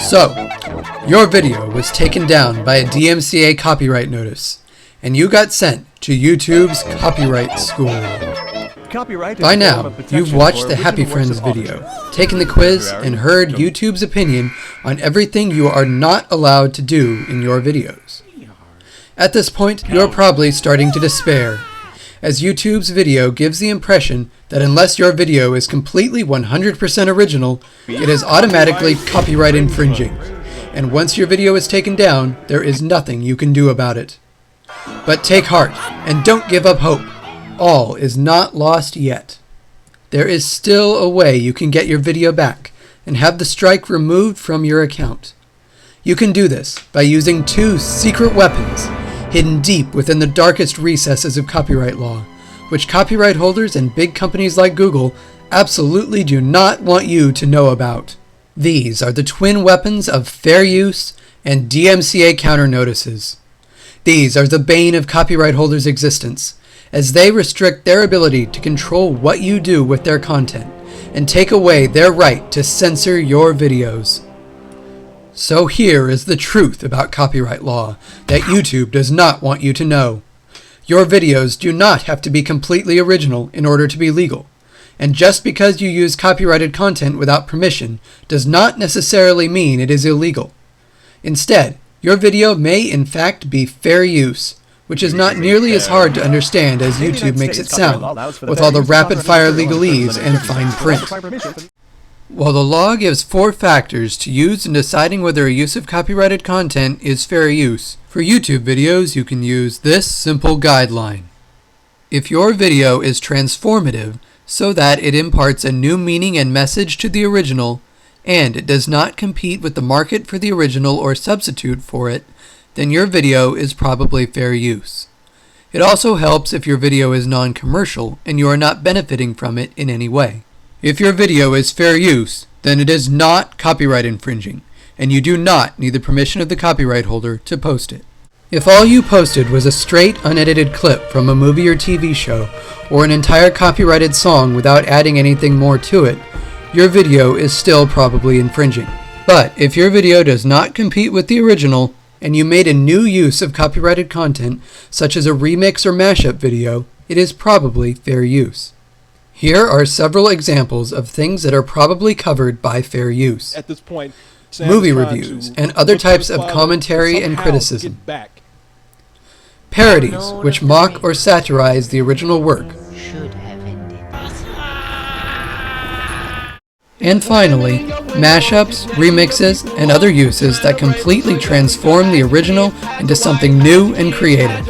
So, your video was taken down by a DMCA copyright notice, and you got sent to YouTube's copyright school. By now, you've watched the Happy Friends video, taken the quiz, and heard YouTube's opinion on everything you are not allowed to do in your videos. At this point, you're probably starting to despair, as YouTube's video gives the impression that unless your video is completely 100% original, it is automatically copyright infringing, and once your video is taken down, there is nothing you can do about it. But take heart, and don't give up hope. All is not lost yet. There is still a way you can get your video back and have the strike removed from your account. You can do this by using 2 secret weapons hidden deep within the darkest recesses of copyright law, which copyright holders and big companies like Google absolutely do not want you to know about. These are the twin weapons of fair use and DMCA counter notices. These are the bane of copyright holders' existence, as they restrict their ability to control what you do with their content and take away their right to censor your videos. So here is the truth about copyright law that YouTube does not want you to know. Your videos do not have to be completely original in order to be legal, and just because you use copyrighted content without permission does not necessarily mean it is illegal. Instead, your video may in fact be fair use, which is not nearly as hard to understand as YouTube makes it sound, with all the rapid-fire legalese and fine print. While the law gives 4 factors to use in deciding whether a use of copyrighted content is fair use, for YouTube videos you can use this simple guideline. If your video is transformative, so that it imparts a new meaning and message to the original, and it does not compete with the market for the original or substitute for it, then your video is probably fair use. It also helps if your video is non-commercial and you are not benefiting from it in any way. If your video is fair use, then it is not copyright infringing, and you do not need the permission of the copyright holder to post it. If all you posted was a straight, unedited clip from a movie or TV show, or an entire copyrighted song without adding anything more to it, your video is still probably infringing. But if your video does not compete with the original, and you made a new use of copyrighted content, such as a remix or mashup video, it is probably fair use. Here are several examples of things that are probably covered by fair use. At this point, movie reviews and other types of commentary and criticism. Parodies, which mock or satirize the original work. And finally, mashups, remixes, and other uses that completely transform the original into something new and creative.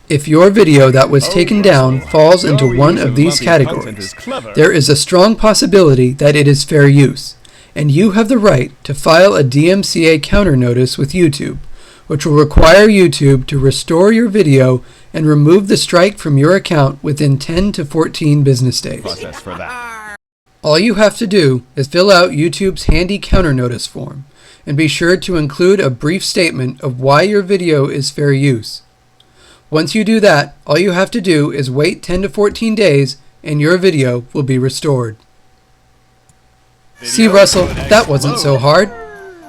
If your video that was taken down falls into one of these categories, there is a strong possibility that it is fair use, and you have the right to file a DMCA counter notice with YouTube, which will require YouTube to restore your video and remove the strike from your account within 10 to 14 business days. All you have to do is fill out YouTube's handy counter notice form, and be sure to include a brief statement of why your video is fair use. Once you do that, all you have to do is wait 10 to 14 days and your video will be restored. See, Russell, that wasn't so hard.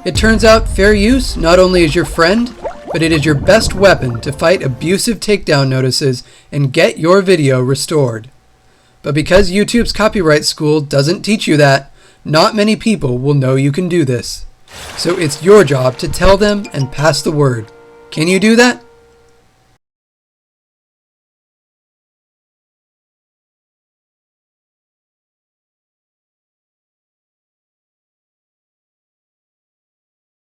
It turns out fair use not only is your friend, but it is your best weapon to fight abusive takedown notices and get your video restored. But because YouTube's copyright school doesn't teach you that, not many people will know you can do this. So it's your job to tell them and pass the word. Can you do that?